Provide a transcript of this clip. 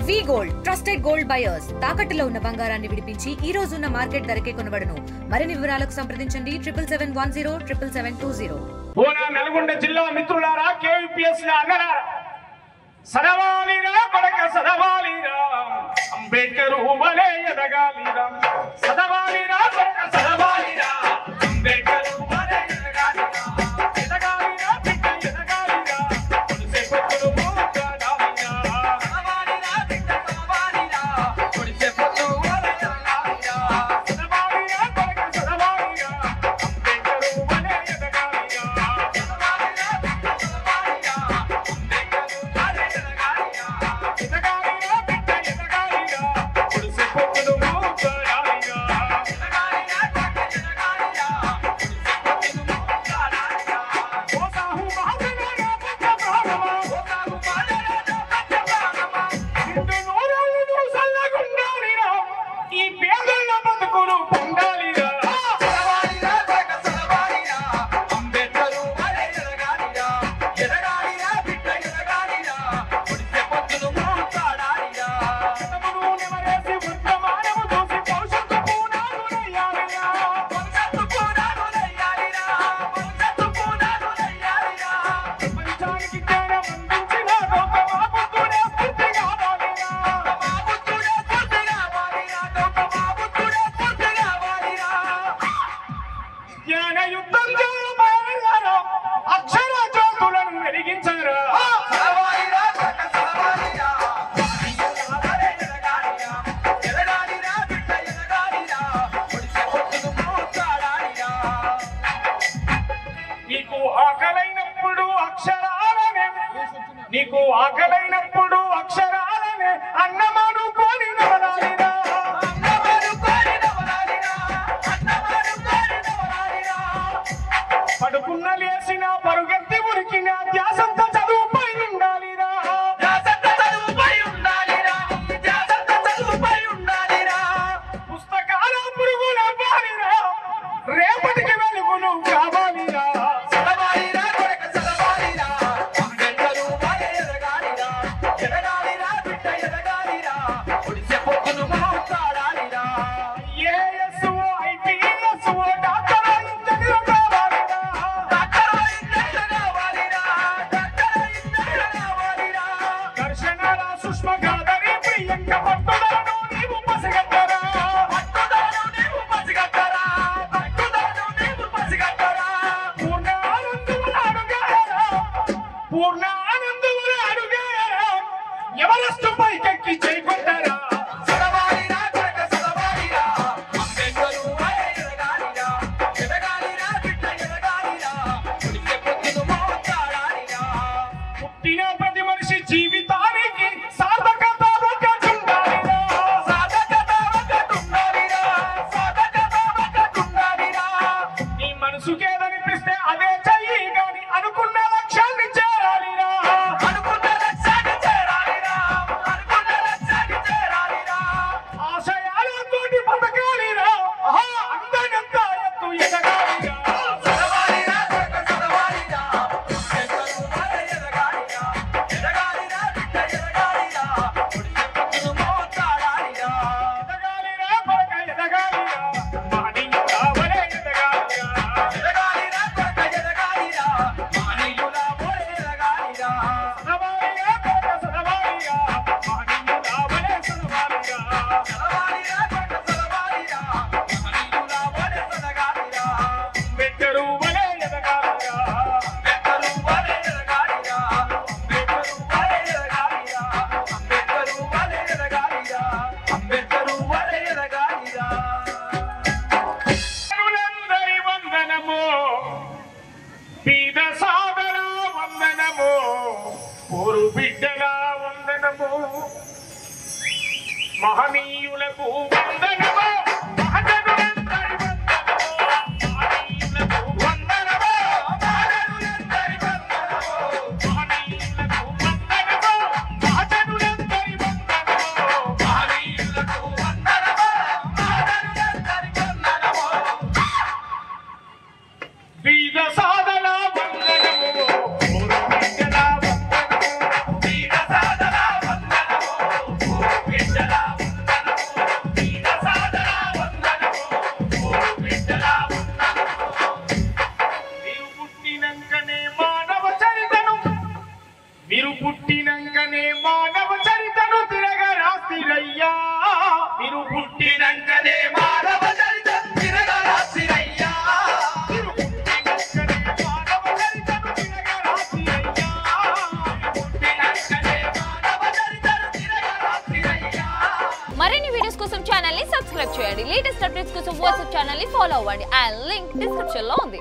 వి gold trusted gold buyers తాకట్టులో ఉన్న బంగారాన్ని విడిపించి ఈ రోజు ఉన్న మార్కెట్ ధరకే కొనబడును. మరిన్ని వివరాలకు సంప్రదించండి 77107720. నల్గొండ జిల్లా మిత్రులారా, కేవీపీఎస్ అన్నలారా, సదవాలిరా కొడక సదవాలిరా, అంబేద్కర్ వలే ఎదగాలిరా. సదవాలిరా కొడక సదవాలిరా, అంబేద్కర్ వలే ఎదగాలిరా. ఎదగాలిరా బిడ్డ ఎదగాలిరా, కొడిసే పొత్తులు మూగాడాలిరా. సదవాలిరా బిడ్డ సదవాలిరా, కొడిసే పొత్తులు వలే ఎదగాలిరా. సదవాలిరా కొడక సదవాలిరా, అంబేద్కర్ వలే ఎదగాలిరా. సదవాలిరా బిడ్డ సదవాలిరా, అంబేద్కర్ వలే ఎదగాలిరా. ఎదగాలిరా బిడ్డ ఎదగాలిరా, కొడిసే పొత్తులు మూగాడాలిరా. ఎదగాలిరా బిడ్డ ఎదగాలిరా, కొడిసే పొత్తులు మూగాడాలిరా. ఓసాహు మహాజనరా పచ్చ ప్రాణమా, ఓసాహు మహాజనరా పచ్చ ప్రాణమా, నిండు నూరేళ్ళు సల్లగుండాలిరా, ఈ పేదల బతుకులు పొందాలిరా. సదవాలిరా కొడక సదవాలిరా, అంబేద్కర్ వలే ఎదగాలిరా. ఎదగాలిరా బిడ్డ ఎదగాలిరా, కొడిసే పొత్తులు మూగాడాలిరా. శతమును నెమరేసి వర్తమానము చూసి భవిష్యత్తు పునాదులెయ్యాలిరా. భవిష్యత్తు పునాదులెయ్యాలిరా, భవిష్యత్తు పునాదులెయ్యాలిరా. ప్రపంచానికి జ్ఞానం అందించిన గౌతమ బుద్ధుడే స్ఫూర్తి కావాలిరా. గౌతమ బుద్ధుడే స్ఫూర్తి కావాలిరా, గౌతమ బుద్ధుడే స్ఫూర్తి కావాలిరా. జ్ఞాన యుద్ధం చేయబోయారా, అక్షర జ్యోతులను వెలిగించరా. సదవాలిరా కొడక సదవాలిరా, మానవుల వలే ఎదగాలిరా. ఎదగాలిరా బిడ్డ ఎదగాలిరా, కొడిసే పొత్తులు మూగాడాలిరా. నీకు ఆకలైనప్పుడు అక్షరాలనే, నీకు ఆకలైనప్పుడు అక్షరాలనే అన్నమనుకొని నవలాలిరా. అన్నమనుకొని నవలాలిరా, అన్నమనుకొని నవలాలిరా. పడుకున్న లేచిన పరుగెత్తి ఉరికిన ధ్యాసంత చదువుపై ఉండాలిరా. ధ్యాసంత చదువుపై ఉండాలిరా, ధ్యాసంత చదువుపై ఉండాలిరా. పుస్తకాల పురుగుల బాలిరా, రేపటికి వెలుగులు కావాలిరా. సదవాలిరా కొడక సదవాలిరా, అంబేద్కర్ వలే ఎదగాలిరా. ఎదగాలిరా బిడ్డ ఎదగాలిరా, కొడిసే పొత్తులు మూగాడాలిరా. ఏఎస్ఓ ఐపీఎస్ఓ డాక్టర్ ఇంజనీర్ కావాలిరా. డాక్టర్ ఇంజనీర్ కావాలిరా, డాక్టర్ ఇంజనీర్ కావాలిరా. దర్శనాల సుష్మ గాదరి ప్రియంక పట్టుదలను నీవు పసిగట్టరా. పట్టుదలను నీవు పసిగట్టరా, పట్టుదలను నీవు పసిగట్టరా. పూర్ణ ఆనందముల అడుగారా, పూర్ణ ఆనందముల అడుగారా, ఎవరెస్టు పైకెక్కి చేకొట్టరా. సదవాలిరా కొడక సదవాలిరా, అంబేద్కర్ వలే ఎదగాలిరా. ఎదగాలిరా బిడ్డ ఎదగాలిరా, కొడిసే పొత్తులు మూగాడాలిరా. పుట్టిన ప్రతి మనిషి జీవితానికి సార్థకత ఒకటుండాలిరా. సార్థకత ఒకటుండాలిరా, సార్థకత ఒకటుండాలిరా. నీ మనసుకేదనిపిస్తే అదే చెయ్యి గాని అనుకున్న లక్ష్యాన్ని చేరాలిరా. అనుకున్న లక్ష్యాన్ని చేరాలిరా, అనుకున్న లక్ష్యాన్ని చేరాలిరా. ఆశయాలతోటి బతకాలిరా, అందనంత ఎత్తు ఎదగాలిరా. సదవాలిరా కొడక సదవాలిరా, అంబేద్కర్ వలే ఎదగాలిరా. ఎదగాలిరా బిడ్డ ఎదగాలిరా, కొడిసే పొత్తులు మూగాడాలిరా. ఎదగాలిరా కొడక ఎదగాలిరా, మానవుల వలే ఎదగాలిరా. ఎదగాలిరా కొడక ఎదగాలిరా, మానవుల వలే ఎదగాలిరా. సదవాలిరా కొడక సదవాలిరా, మానవుల వలే సదవాలిరా. సదవాలిరా కొడక సదవాలిరా, మానవుల వలే సదగాలిరా. అంబేద్కర్ వలే ఎదగాలిరా, అంబేద్కర్ వలే ఎదగాలిరా, అంబేద్కర్ వలే ఎదగాలిరా, అంబేద్కర్ వలే ఎదగాలిరా, అంబేద్కర్ వలే ఎదగాలిరా. అందరి వందనము, బీద సాదర వందనము, ఊరు బిడ్డల వందనము, మహనీయులకు వందనము, మహజనులందరి వందనము, మహనీయులకు వందనము, మహజనులందరి వందనము, మహనీయులకు వందనము, మహజనులందరి వందనము, మహనీయులకు వందనము, మహజనులందరి వందనము. బీద సాదల వందనము, ఊరు బిడ్డల వందనము, బీద సాదల వందనము, ఊరు పుట్టినంకనే మానవ చరితం తిరగరాసిరయ్యా మరిన్ని వీడియోస్ కోసం ఛానల్ ని సబ్స్క్రైబ్ చేయండి. లేటెస్ట్ అప్డేట్స్ కోసం వాట్సాప్ ఛానల్ ని ఫాలో అవ్వండి. ఆ లింక్ డిస్క్రిప్షన్ లో ఉంది.